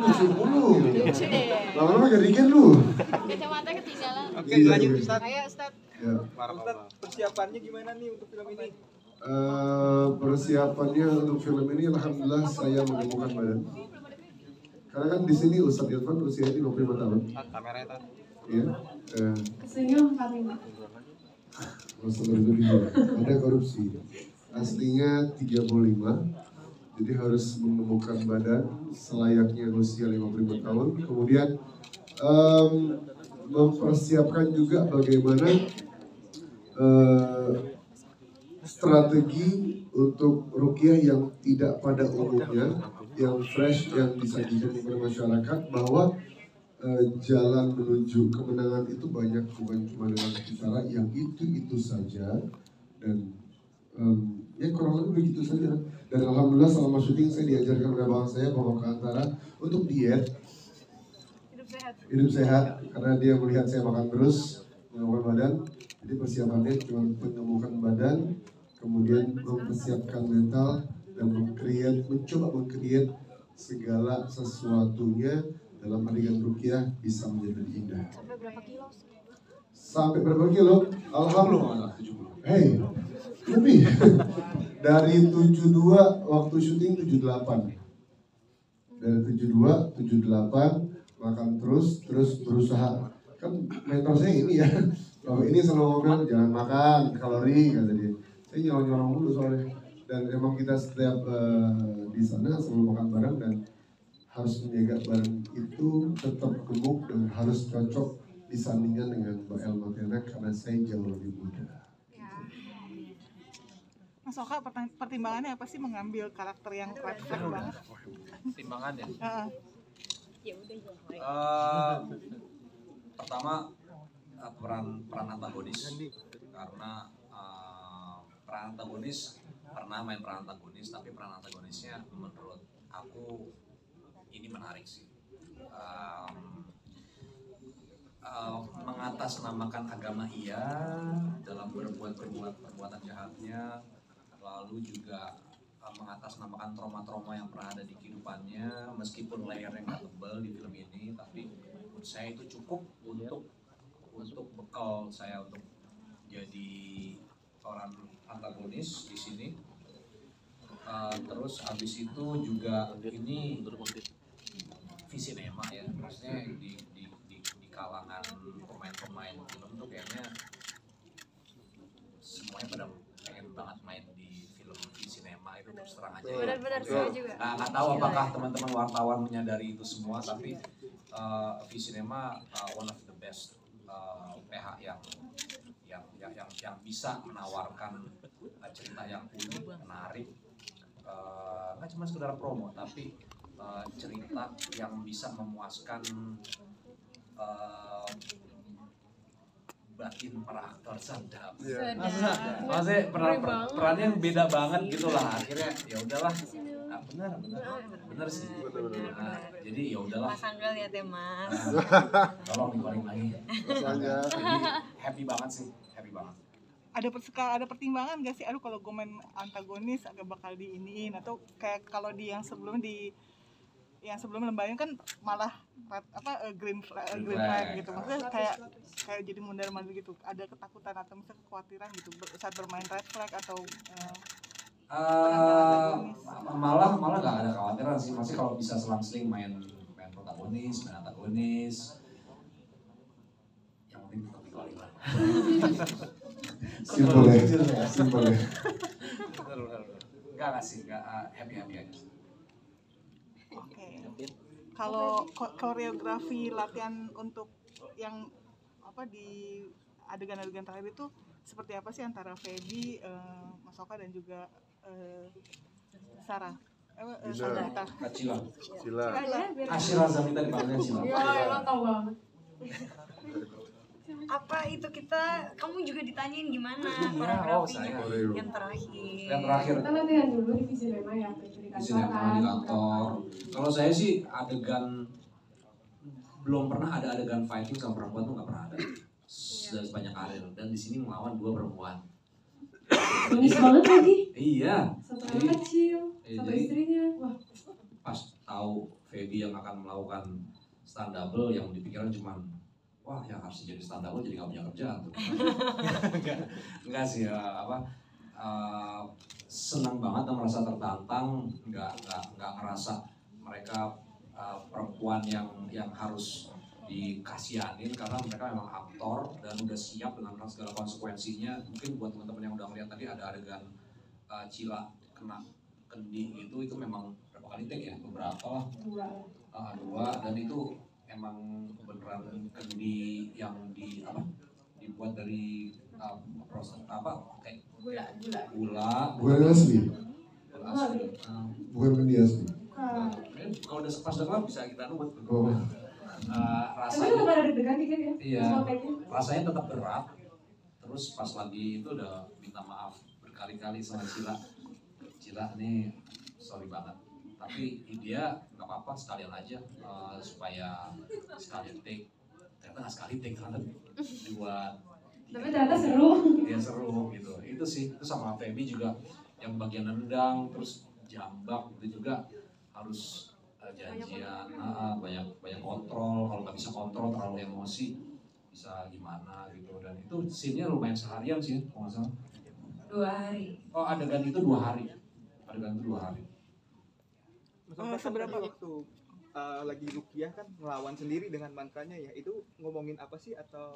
lucu mulu. Lama-lama gerigen lu. Kacamata ketinggalan. Oke, lanjut Ustaz. Ayo Ustaz. Ya. Ustaz, persiapannya gimana nih untuk film ini? Persiapannya untuk film ini alhamdulillah saya menemukan badan. Karena kan di sini Ustadz Irfan usianya 55 tahun. Kamera itu. Iya. Senyum Fatima. Masalah itu ada korupsi. Aslinya 35. Jadi harus menemukan badan selayaknya usia 55 tahun. Kemudian mempersiapkan juga bagaimana strategi untuk ruqyah yang tidak pada umumnya, yang fresh, yang disajikan kepada masyarakat, bahwa jalan menuju kemenangan itu banyak, bukan cuma dengan cara yang itu saja, dan ya kurang lebih begitu saja. Dan alhamdulillah selama syuting saya diajarkan oleh abang saya, Bapak Kantara, untuk diet, hidup sehat, karena dia melihat saya makan terus, menemukan badan. Jadi persiapannya cuma menemukan badan, kemudian mempersiapkan mental, dan mencoba meng-create segala sesuatunya dalam adegan ruqyah bisa menjadi lebih indah. Sampai berapa kilo? Sampai berapa kilo? Alhamdulillah 70. Hey, lebih. Dari 72 waktu syuting 78. Dari 72, 78 makan terus berusaha. Kan mentor saya ini ya. Kalau ini selalu ngomong jangan makan kalori kata dia. Saya nyolong-nyolong dulu soalnya. Dan emang kita setiap di sana selalu makan bareng dan harus menjaga barang itu tetap gemuk dan harus cocok disandingkan dengan Mbak Elma Tiana karena saya jauh lebih muda. Mas Oka, pertimbangannya apa sih mengambil karakter yang red flag banget? Pertimbangannya? Ya udah. Pertama peran antagonis, karena peran antagonis pernah main peran antagonis, tapi peran antagonisnya menurut aku ini menarik sih. Mengatasnamakan agama iya dalam berbuat perbuatan jahatnya, lalu juga mengatasnamakan trauma-trauma yang pernah ada di kehidupannya, meskipun layernya nggak tebal di film ini, tapi menurut saya itu cukup untuk bekal saya untuk jadi orang antagonis di sini. Terus habis itu juga ini Visinema ya, maksudnya di kalangan pemain-pemain film tuh kayaknya semuanya pada pengen banget main di film Visinema itu, terus terang aja. Benar-benar saya juga. Nggak tahu apakah teman-teman wartawan menyadari itu semua, tapi Visinema one of the best PH yang bisa menawarkan cerita yang unik, menarik, nggak cuma sekedar promo, tapi cerita yang bisa memuaskan batin para aktor sadap. Maksudnya perannya yang beda banget gitu lah. Akhirnya ya udahlah. Nah, benar sih. Jadi ya udahlah. Mas Angga lihat ya Mas. Tolong digoreng lagi. Jadi happy banget sih, happy banget. Ada pertimbangan gak sih? Aduh kalau gue main antagonis agak bakal diiniin, atau kayak kalau di yang sebelum lembayan kan malah green flag gitu, maksudnya kayak jadi mundur-mandir gitu. Ada ketakutan atau misalnya kekhawatiran gitu saat bermain red flag atau malah nggak ada kekhawatiran sih, masih kalau bisa selang-seling main protagonis, main antagonis, yang penting tetap dikeluarin lah. Simpel ya. Enggak sih, happy aja. Oke. Kalau koreografi latihan untuk yang di adegan-adegan terakhir itu seperti apa sih antara Feby, Mas Oka dan juga Sarah? Cila. Asyira Zamita dipanggilnya Cila. Ya, lo tau banget. Apa itu kamu juga ditanyain gimana koreografinya yang terakhir. Kita latihan dulu di Visinema ya, di kantor. Kalau saya sih belum pernah ada adegan fighting sama perempuan tuh nggak pernah ada. Dan sebanyak karir, dan di sini melawan 2 perempuan. Manis banget lagi. Iya. Satu anak kecil, satu istrinya. Wah. Pas tahu Feby yang akan melakukan stunt double yang dipikirkan cuman wah yang harus jadi stunt double jadi nggak punya kerjaan tuh. Enggak sih senang banget dan merasa tertantang, nggak ngerasa mereka perempuan yang harus dikasihanin karena mereka memang aktor dan udah siap dengan segala konsekuensinya. Mungkin buat teman-teman yang udah melihat tadi ada adegan Cila kena kendi itu memang berapa kali take ya? Beberapa lah. Dua dan itu emang beneran kendi yang dibuat dari kayak gula Bukan asli. Bukan kendi asli. Kalau udah pas udah bisa kita nubuat. Oh. Tapi tetap ada deg-degan dikit ya? Iya, rasanya tetap berat. Terus pas lagi itu udah minta maaf berkali-kali sama Cila nih sorry banget. Tapi dia nggak apa-apa sekalian aja supaya sekalian take. Ternyata nggak sekali take ternyata buat. Tapi ternyata seru. Iya seru gitu. Itu sih itu sama Feby juga yang bagian nendang terus jambak itu juga harus janjian, banyak kontrol. Kalau nggak bisa kontrol terlalu emosi bisa gimana gitu. Dan itu scene-nya lumayan seharian sih kalau nggak salah. 2 hari. Oh adegan itu 2 hari. Adegan itu 2 hari. Seberapa waktu lagi Rukiah kan ngelawan sendiri dengan mantranya ya, itu ngomongin apa sih atau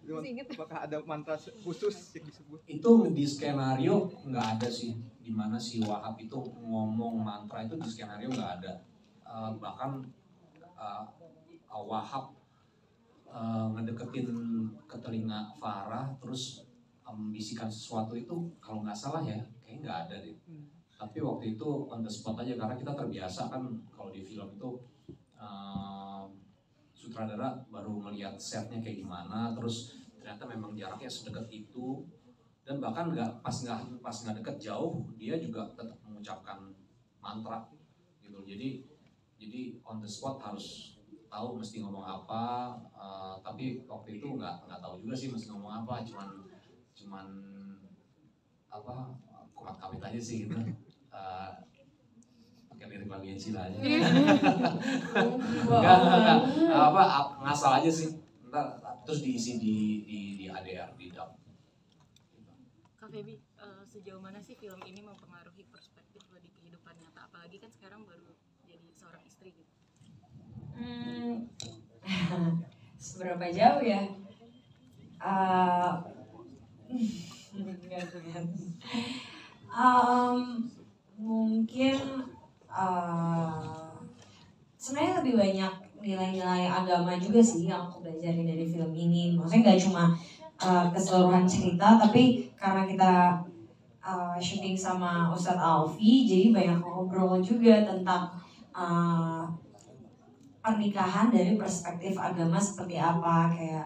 apakah ada mantra khusus yang disebut? Itu di skenario nggak ada sih, dimana si Wahab itu ngomong mantra itu di skenario nggak ada. Bahkan Wahab ngedeketin ke telinga Farah terus membisikan sesuatu itu kalau nggak salah ya kayaknya nggak ada deh. Tapi waktu itu on the spot aja karena kita terbiasa kan kalau di film itu sutradara baru melihat setnya kayak gimana, terus ternyata memang jaraknya sedekat itu dan bahkan pas nggak deket jauh dia juga tetap mengucapkan mantra gitu. Jadi on the spot harus tahu mesti ngomong apa, tapi waktu itu nggak tahu juga sih mesti ngomong apa, cuman kumat kamit aja sih gitu. Pakai lirik lagunya Cila aja. Enggak. Ngasal aja sih. Ntar terus diisi di ADR, di dub. Kak Feby, sejauh mana sih film ini mempengaruhi perspektif lo di kehidupan nyata? Apalagi kan sekarang baru jadi seorang istri gitu. Seberapa jauh ya? Mungkin sebenarnya lebih banyak nilai-nilai agama juga sih yang aku belajarin dari film ini. Maksudnya nggak cuma keseluruhan cerita, tapi karena kita syuting sama Ustadz Alfi, jadi banyak ngobrol juga tentang pernikahan dari perspektif agama seperti apa. Kayak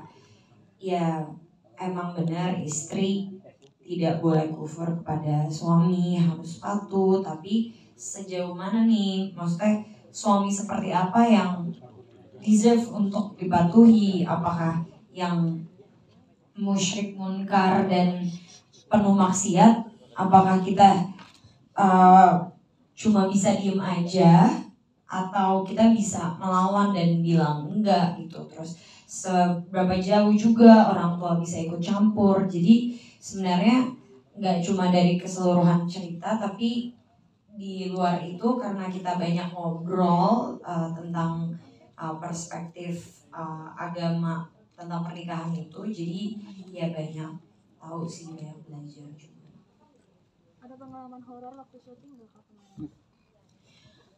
ya emang benar istri tidak boleh kufur kepada suami, harus patuh, tapi sejauh mana nih, maksudnya suami seperti apa yang deserve untuk dipatuhi, apakah yang musyrik, munkar, dan penuh maksiat, apakah kita cuma bisa diem aja, atau kita bisa melawan dan bilang enggak gitu. Terus seberapa jauh juga orang tua bisa ikut campur. Jadi sebenarnya nggak cuma dari keseluruhan cerita, tapi di luar itu karena kita banyak ngobrol tentang perspektif agama tentang pernikahan itu, jadi ya banyak tahu sih, banyak belajar juga. Ada pengalaman horor waktu syuting nggak Kak?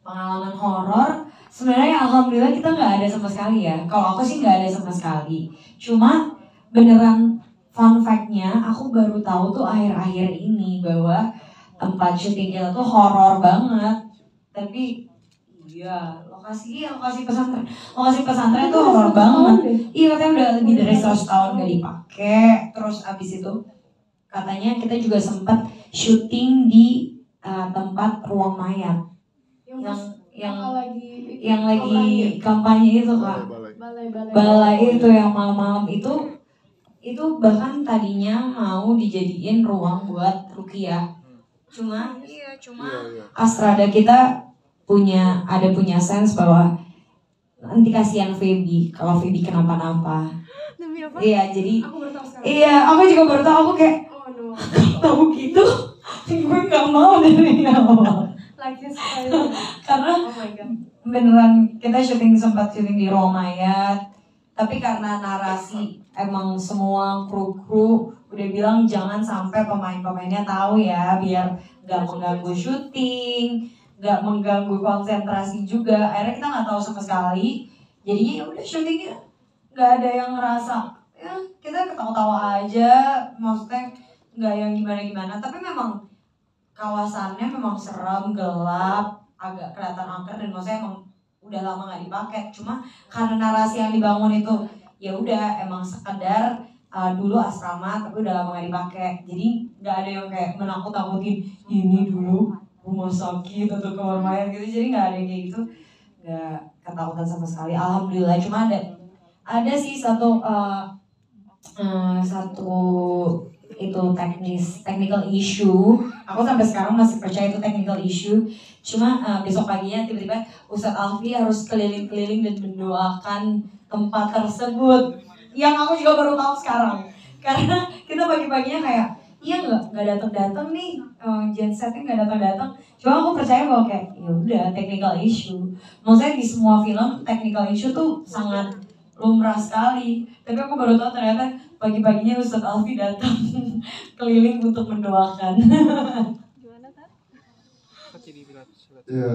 Pengalaman horor sebenarnya alhamdulillah kita nggak ada sama sekali ya. Kalau aku sih nggak ada sama sekali. Cuma beneran fun fact-nya aku baru tahu tuh akhir-akhir ini bahwa tempat syuting kita tuh horor banget. Tapi iya, lokasi pesantren tuh horor banget. Iya, katanya udah lebih dari 100 tahun gak dipakai. Terus abis itu katanya kita juga sempat syuting di tempat ruang mayat. yang lagi kampanye itu Kak. Balai itu yang malam-malam itu bahkan tadinya mau dijadiin ruang buat Rukiah. Cuma Astrada kita punya sense bahwa nanti kasihan Feby kalau Feby kenapa-napa. Demi apa? Iya, jadi Aku baru tahu sekarang. iya, aku juga baru tahu. Aku kayak Oh no. tahu gitu, gue nggak mau dari awal. Like this sekali. Karena Oh my god. beneran kita sempat syuting di Romayat, tapi karena narasi emang semua kru udah bilang jangan sampai pemain-pemainnya tahu ya, biar nggak mengganggu syuting, nggak mengganggu konsentrasi juga. Akhirnya kita nggak tahu sama sekali, jadinya ya udah syutingnya nggak ada yang ngerasa, ya kita ketawa-tawa aja, maksudnya nggak yang gimana-gimana. Tapi memang kawasannya memang serem, gelap, agak kelihatan angker, dan maksudnya emang udah lama nggak dipakai. Cuma karena narasi yang dibangun itu ya udah emang sekedar dulu asrama tapi udah lama nggak dipakai, jadi nggak ada yang kayak menakut-nakutin ini dulu rumah sakit atau kamar mayat gitu, jadi nggak ada yang kayak gitu, nggak ketakutan sama sekali, alhamdulillah. Cuma ada sih satu itu technical issue. Aku sampai sekarang masih percaya itu technical issue. Cuma besok paginya tiba-tiba Ustadz Alfi harus keliling-keliling dan mendoakan tempat tersebut. Yang aku juga baru tahu sekarang. Karena kita pagi-paginya kayak, iya nggak datang-datang nih, gensetnya nggak datang-datang. Cuma aku percaya bahwa kayak, ya udah technical issue. Maksudnya di semua film technical issue tuh sangat lumrah sekali. Tapi aku baru tahu ternyata pagi-paginya Ustadz Alfi datang keliling untuk mendoakan. Gimana kan? Ya,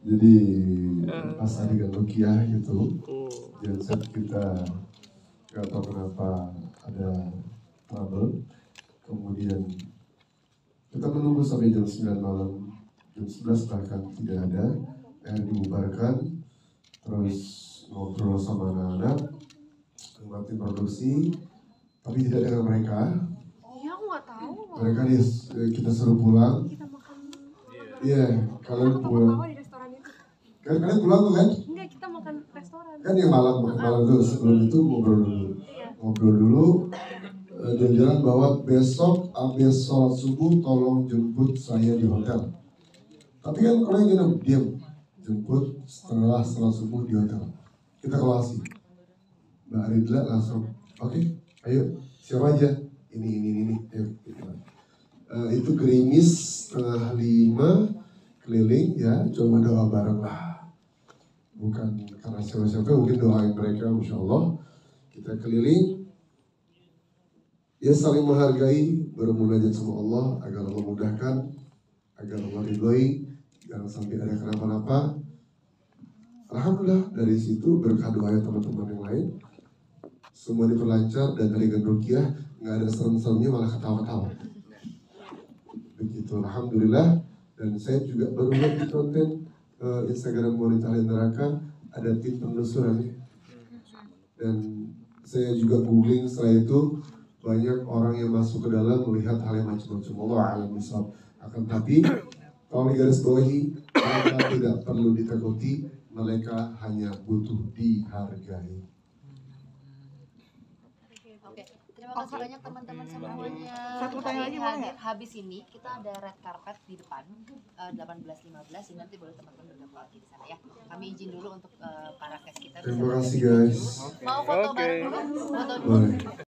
jadi pas adegan Rukiah gitu, genset kita gak tahu kenapa ada trouble. Kemudian kita menunggu sampai jam 9 malam, jam 11 bahkan tidak ada, dibubarkan. Terus ngobrol sama anak-anak, tim produksi, tapi tidak dengan mereka. Iya, aku nggak tahu. Mereka kita suruh pulang. Kita makan. Iya, kalian pulang. Mama di restoran itu. Kan kalian pulang tuh kan? Enggak, kita makan restoran. Kan yang malam tuh, sebelum itu ngobrol dulu. Iya. Ngobrol dulu, jalan bahwa besok abis sholat subuh tolong jemput saya di hotel. Tapi kan orang yang diam, jemput setelah sholat subuh di hotel. Kita kelasi. Mbak Ridla langsung, oke, ayo, siapa aja? Ini, ayo. Itu gerimis setengah 5 keliling ya, coba doa bareng lah. Bukan karena siapa-siapa, mungkin doain mereka, Insya Allah. Kita keliling, ya saling menghargai, bermunajat sama Allah agar Allah mudahkan, agar Allah ridhoi, jangan sampai ada kenapa-napa. Alhamdulillah dari situ berkah doa teman-teman yang lain, semua diperlancar, dan dari Rukiah nggak ada serem-seremnya, malah ketawa-ketawa. Begitu, alhamdulillah. Dan saya juga baru lihat di konten Instagram Wanita Ahli Neraka ada tim penelusurannya. Dan saya juga googling setelah itu, banyak orang yang masuk ke dalam melihat hal yang macam-macam. Allah a'lam bishawab. Akan tapi tolong garis bawahi, mereka tidak perlu ditakuti, mereka hanya butuh dihargai. Oke, terima kasih banyak teman-teman semuanya. Satu pertanyaan lagi boleh hadir. nggak? Habis ini kita ada red carpet di depan 18.15, ini nanti boleh teman-teman bergabung di sana ya. Kami izin dulu untuk para guest kita. Terima kasih guys. Mau foto bareng dulu? Foto dulu. Boleh.